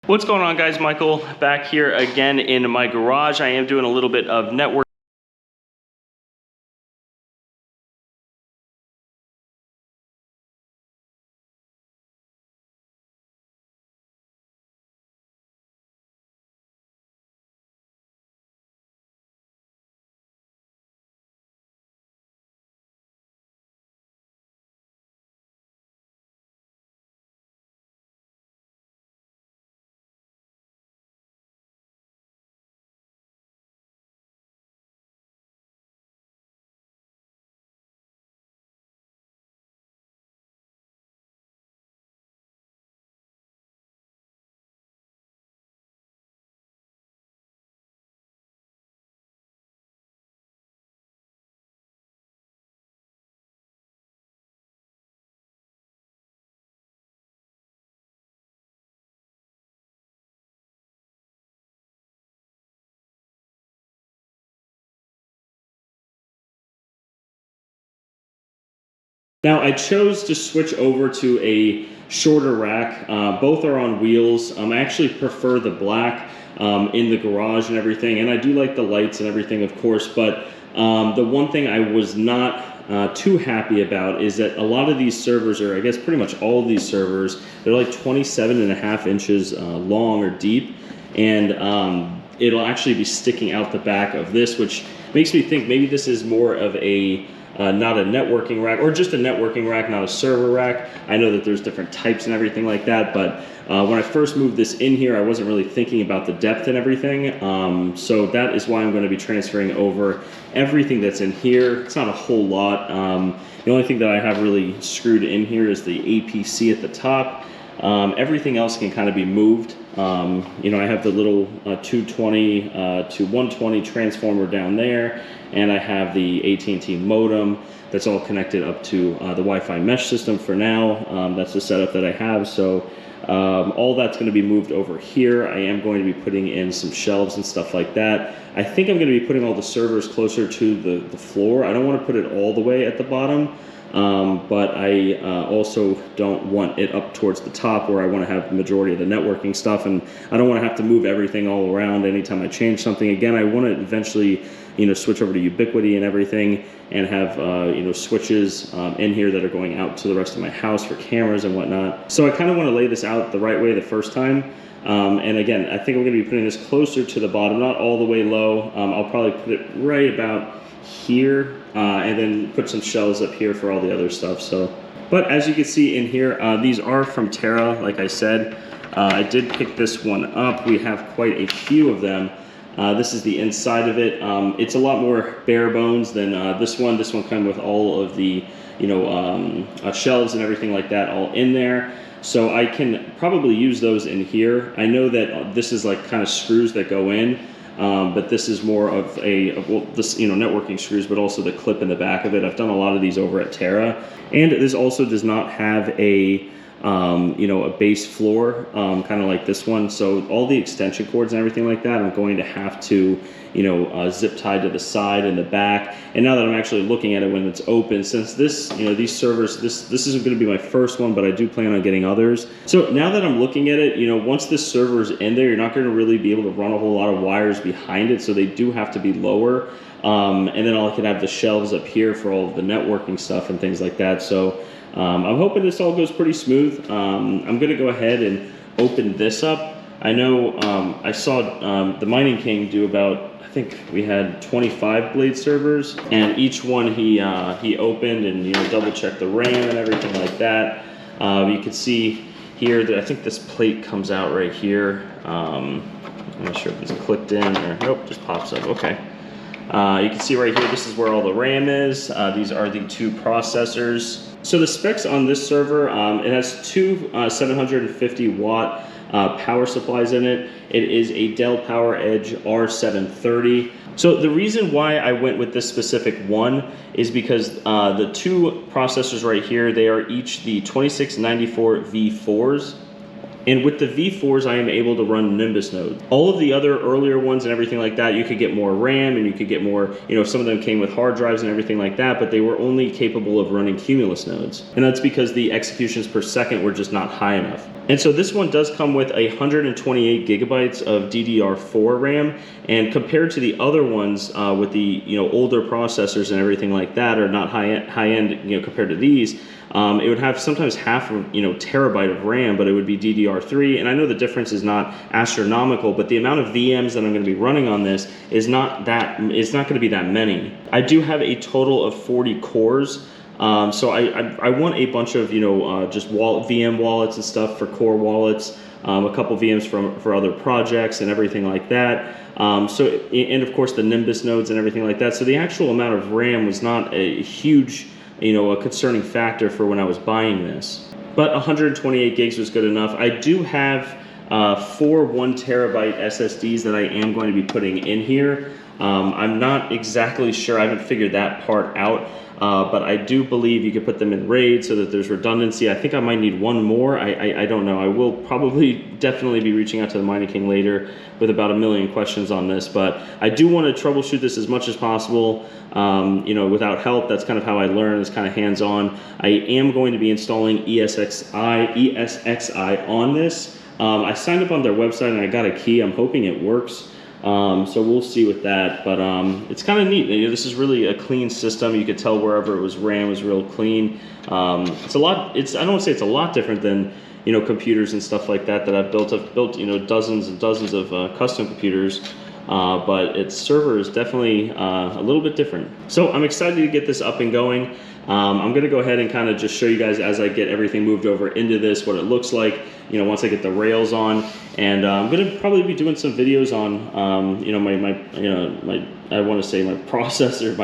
What's going on, guys? Michael back here again in my garage. I am doing a little bit of network. Now I chose to switch over to a shorter rack. Both are on wheels. I actually prefer the black in the garage and everything, and I do like the lights and everything, of course, but the one thing I was not too happy about is that a lot of these servers, or I guess pretty much all of these servers, they're like 27.5 inches long or deep, and it'll actually be sticking out the back of this, which makes me think maybe this is more of a not a networking rack, or just a networking rack, not a server rack. I know that there's different types and everything like that, but when I first moved this in here, I wasn't really thinking about the depth and everything. So that is why I'm going to be transferring over everything that's in here. It's not a whole lot. The only thing that I have really screwed in here is the APC at the top. Everything else can kind of be moved. You know, I have the little 220 to 120 transformer down there, and I have the AT&T modem that's all connected up to the Wi-Fi mesh system for now. That's the setup that I have. So all that's going to be moved over here. I am going to be putting in some shelves and stuff like that. I think I'm going to be putting all the servers closer to the floor. I don't want to put it all the way at the bottom. But I also don't want it up towards the top where I want to have the majority of the networking stuff, and I don't want to have to move everything all around anytime I change something. Again, I want to eventually, you know, switch over to Ubiquity and everything, and have you know, switches in here that are going out to the rest of my house for cameras and whatnot. So I kind of want to lay this out the right way the first time. And again, I think I'm going to be putting this closer to the bottom, not all the way low. I'll probably put it right about here, and then put some shelves up here for all the other stuff. So, but as you can see in here, these are from Terra. Like I said, I did pick this one up. We have quite a few of them. This is the inside of it. It's a lot more bare bones than this one. This one comes with all of the, you know, shelves and everything like that all in there. So I can probably use those in here. I know that this is like kind of screws that go in. But this is more of well, this, you know, networking screws, but also the clip in the back of it. I've done a lot of these over at Terra, and this also does not have a, you know, a base floor, kind of like this one. So all the extension cords and everything like that, I'm going to have to, you know, zip tie to the side and the back. And now that I'm actually looking at it when it's open, since this, you know, these servers, this isn't going to be my first one, but I do plan on getting others. So now that I'm looking at it, you know, once this server's in there, you're not going to really be able to run a whole lot of wires behind it, so they do have to be lower. And then I can have the shelves up here for all of the networking stuff and things like that. So I'm hoping this all goes pretty smooth. I'm going to go ahead and open this up. I know I saw the Mining King do about, I think we had 25 blade servers, and each one he opened and, you know, double checked the RAM and everything like that. You can see here that I think this plate comes out right here. I'm not sure if it's clicked in or nope, just pops up. Okay. You can see right here, this is where all the RAM is. These are the two processors. So the specs on this server, it has two 750 watt power supplies in it. It is a Dell PowerEdge R730. So the reason why I went with this specific one is because the two processors right here, they are each the 2694 V4s. And with the V4s, I am able to run Nimbus nodes. All of the other earlier ones and everything like that, you could get more RAM and you could get more, you know, some of them came with hard drives and everything like that, but they were only capable of running Cumulus nodes. And that's because the executions per second were just not high enough. And so this one does come with 128 gigabytes of DDR4 RAM, and compared to the other ones with the older processors and everything like that, or not high end compared to these, it would have sometimes half of terabyte of RAM, but it would be DDR3. And I know the difference is not astronomical, but the amount of VMs that I'm going to be running on this is not going to be that many. I do have a total of 40 cores. So I want a bunch of just VM wallets and stuff for core wallets, a couple VMs for other projects and everything like that. And of course the Nimbus nodes and everything like that. So the actual amount of RAM was not a huge a concerning factor for when I was buying this. But 128 gigs was good enough. I do have 4 1 terabyte SSDs that I am going to be putting in here. I'm not exactly sure, I haven't figured that part out, but I do believe you could put them in RAID so that there's redundancy. I think I might need one more. I don't know. I will definitely be reaching out to the Mining King later with about 1 million questions on this, but I do want to troubleshoot this as much as possible, without help. That's kind of how I learn. It's kind of hands-on. I am going to be installing ESXi on this. I signed up on their website and I got a key. I'm hoping it works. So we'll see with that, but it's kind of neat. This is really a clean system. You could tell wherever it was ran was real clean. It's a lot. I don't want to say it's a lot different than computers and stuff like that I've built. I've built dozens and dozens of custom computers, but its server is definitely a little bit different. So I'm excited to get this up and going. I'm going to go ahead and kind of just show you guys as I get everything moved over into this, what it looks like, once I get the rails on. And I'm going to probably be doing some videos on, I want to say my processor,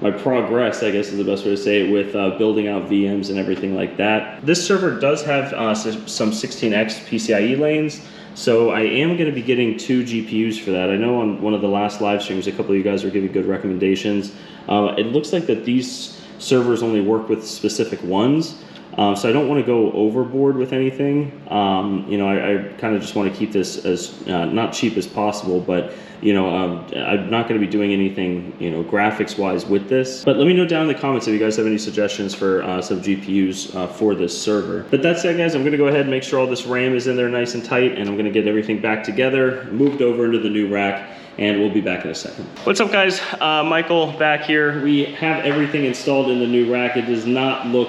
my progress, I guess is the best way to say it, with building out VMs and everything like that. This server does have some 16x PCIe lanes. So I am going to be getting 2 GPUs for that. I know on one of the last live streams, a couple of you guys were giving good recommendations. It looks like that these servers only work with specific ones. So I don't want to go overboard with anything. I kind of just want to keep this as not cheap as possible, but I'm not going to be doing anything graphics wise with this. But let me know down in the comments if you guys have any suggestions for some GPUs for this server. But that's it, guys. I'm going to go ahead and make sure all this RAM is in there nice and tight, and I'm going to get everything back together, moved over into the new rack, and we'll be back in a second. What's up, guys? Michael back here. We have everything installed in the new rack. It does not look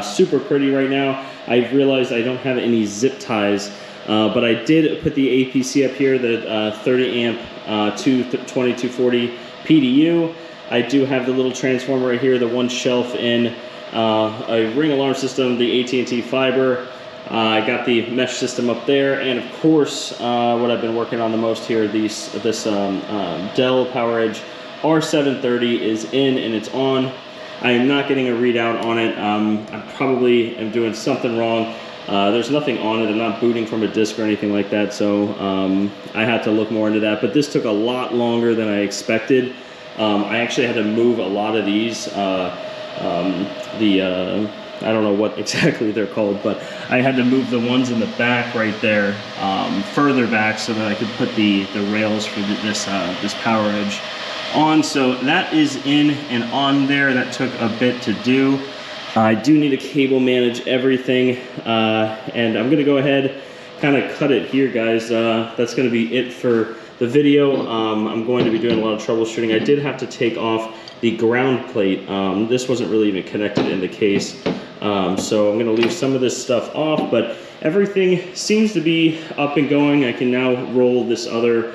super pretty right now. I've realized I don't have any zip ties, but I did put the APC up here, the 30 amp 2240 PDU. I do have the little transformer right here, the one shelf in a ring alarm system, the AT&T fiber. I got the mesh system up there, and of course, what I've been working on the most here, this Dell PowerEdge R730 is in and it's on. I am not getting a readout on it. I probably am doing something wrong. There's nothing on it. I'm not booting from a disk or anything like that, so I had to look more into that. But this took a lot longer than I expected. I actually had to move a lot of these. I don't know what exactly they're called, but I had to move the ones in the back right there further back so that I could put the rails for this PowerEdge on. So that is in and on there. That took a bit to do. I do need to cable manage everything, and I'm going to go ahead kind of cut it here, guys. That's going to be it for the video. I'm going to be doing a lot of troubleshooting. I did have to take off the ground plate. This wasn't really even connected in the case. So I'm going to leave some of this stuff off, but everything seems to be up and going. I can now roll this other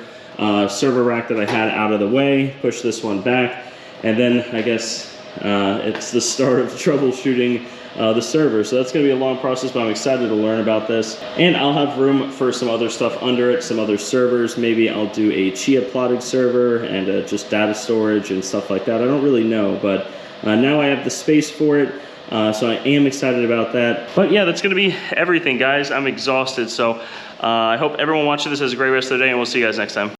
server rack that I had out of the way, push this one back, and then I guess it's the start of troubleshooting the server. So that's going to be a long process, but I'm excited to learn about this. And I'll have room for some other stuff under it, some other servers. Maybe I'll do a Chia plotted server and just data storage and stuff like that. I don't really know, but now I have the space for it. So I am excited about that. But yeah, that's going to be everything, guys. I'm exhausted. So I hope everyone watching this has a great rest of the day, and we'll see you guys next time.